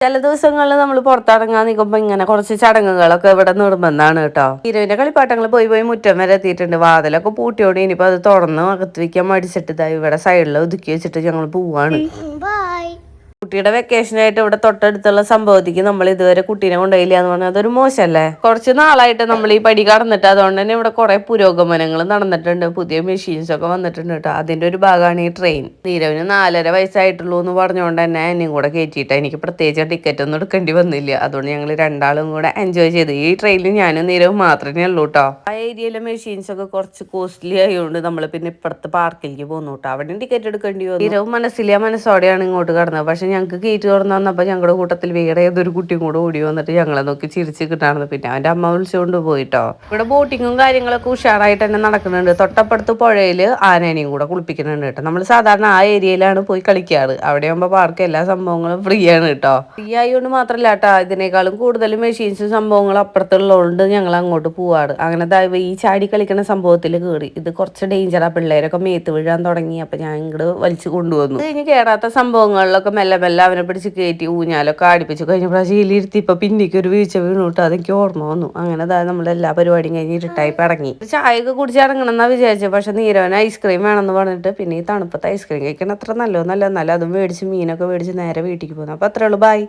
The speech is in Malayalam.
ചില ദിവസങ്ങളിൽ നമ്മൾ പുറത്തിറങ്ങാൻ നിൽക്കുമ്പോൾ ഇങ്ങനെ കുറച്ച് ചടങ്ങുകളൊക്കെ ഇവിടെ നിർബന്ധമാണ് കേട്ടോ. ഹീരോയിന്റെ കളിപ്പാട്ടങ്ങൾ പോയി പോയി മുറ്റം വരെ എത്തിയിട്ടുണ്ട്. വാതിലൊക്കെ പൂട്ടിയോണ്ട് ഇനിയിപ്പോൾ അത് തുറന്ന് അകത്ത് വെക്കാൻ മടിച്ചിട്ട് ഇവിടെ സൈഡിൽ ഒതുക്കി വെച്ചിട്ട് ഞങ്ങൾ പോവാണ്. കുട്ടിയുടെ വെക്കേഷനായിട്ട് ഇവിടെ തൊട്ടടുത്തുള്ള സംഭവത്തിക്ക് നമ്മൾ ഇതുവരെ കുട്ടീനെ കൊണ്ടുപോയില്ല എന്ന് പറഞ്ഞാൽ അതൊരു മോശമല്ലേ. കുറച്ച് നാളായിട്ട് നമ്മൾ ഈ പടി കടന്നിട്ട് അതുകൊണ്ട് തന്നെ ഇവിടെ കുറെ പുരോഗമനങ്ങൾ നടന്നിട്ടുണ്ട്. പുതിയ മെഷീൻസ് ഒക്കെ വന്നിട്ടുണ്ട് കേട്ടോ. അതിന്റെ ഒരു ഭാഗമാണ് ഈ ട്രെയിൻ. നീരവിന് 4.5 വയസ്സായിട്ടുള്ളൂ എന്ന് പറഞ്ഞുകൊണ്ട് തന്നെ എന്നെയും കൂടെ കയറ്റിയിട്ട് എനിക്ക് പ്രത്യേകിച്ച് ടിക്കറ്റ് ഒന്നും എടുക്കേണ്ടി വന്നില്ല. അതുകൊണ്ട് ഞങ്ങൾ രണ്ടാളും കൂടെ എൻജോയ് ചെയ്തു. ഈ ട്രെയിനിൽ ഞാനും നീരവും മാത്രമേ ഉള്ളൂ കേട്ടോ. ആ ഏരിയയിലെ മെഷീൻസ് ഒക്കെ കുറച്ച് കോസ്റ്റ്ലി ആയതുകൊണ്ട് നമ്മൾ പിന്നെ ഇപ്പുറത്ത് പാർക്കിലേക്ക് പോന്നു കേട്ടോ. അവിടെയും ടിക്കറ്റ് എടുക്കേണ്ടി വന്നു. നീരവ് മനസ്സോടെയാണ് ഇങ്ങോട്ട് കടന്നത്. പക്ഷെ ഞങ്ങൾക്ക് ഗേറ്റ് തുറന്ന് വന്നപ്പോൾ ഞങ്ങളുടെ കൂട്ടത്തിൽ വേറെ ഏതൊരു കുട്ടിയും കൂടെ ഓടി വന്നിട്ട് ഞങ്ങളെ നോക്കി ചിരിച്ച് കിട്ടാണെന്ന്. പിന്നെ അവൻ്റെ അമ്മ വിളിച്ചുകൊണ്ട് പോയിട്ടോ. ഇവിടെ ബോട്ടിങ്ങും കാര്യങ്ങളൊക്കെ ഉഷാറായിട്ട് തന്നെ നടക്കുന്നുണ്ട്. തൊട്ടപ്പുറത്ത് പുഴയിൽ ആനേനെയും കൂടെ കുളിപ്പിക്കുന്നുണ്ട് കേട്ടോ. നമ്മൾ സാധാരണ ആ ഏരിയയിലാണ് പോയി കളിക്കാറ്. അവിടെ ആകുമ്പോൾ പാർക്ക് എല്ലാ സംഭവങ്ങളും ഫ്രീ ആണ് കേട്ടോ. ഫ്രീ ആയതുകൊണ്ട് മാത്രമല്ല കേട്ടോ, ഇതിനേക്കാളും കൂടുതൽ മെഷീൻസും സംഭവങ്ങളും അപ്പുറത്തുള്ളതുകൊണ്ട് ഞങ്ങൾ അങ്ങോട്ട് പോവാറ്. അങ്ങനെ ഈ ചാടി കളിക്കുന്ന സംഭവത്തിൽ കയറി. ഇത് കുറച്ച് ഡേഞ്ചറാ, പിള്ളേരൊക്കെ മേത്ത് വീഴാൻ തുടങ്ങി. അപ്പം ഞാൻ ഇങ്ങോട്ട് വലിച്ചു കൊണ്ടുവന്നു. ഇനി കയറാത്ത സംഭവങ്ങളിലൊക്കെ മെല്ലെ മെല്ലെ അവനെ പിടിച്ച് കയറ്റി ഊഞ്ഞാലൊക്കെ ആടിപ്പിച്ചു. കഴിഞ്ഞ പ്രാവശ്യം ഇരുത്തി ഇപ്പൊ പിന്നിക്ക് ഒരു വീഴ്ച വീണുട്ട് അതെനിക്ക് ഓർമ്മ വന്നു. അങ്ങനെ നമ്മളെല്ലാ പരിപാടിയും കഴിഞ്ഞ് ഇരുട്ടായി ഇറങ്ങി. ചായയൊക്കെ കുടിച്ച് ഇറങ്ങണം എന്നാ വിചാരിച്ചത്. പക്ഷെ നീരവൻ ഐസ്ക്രീം വേണമെന്ന് പറഞ്ഞിട്ട് പിന്നെ ഈ തണുപ്പത്ത് ഐസ്ക്രീം കഴിക്കണം അത്ര നല്ലതല്ല. എന്നാലും അതും മേടിച്ച് മീനൊക്കെ മേടിച്ച് നേരെ വീട്ടിലേക്ക് പോകുന്നു. അപ്പൊ അത്രേ ഉള്ളൂ. ബൈ.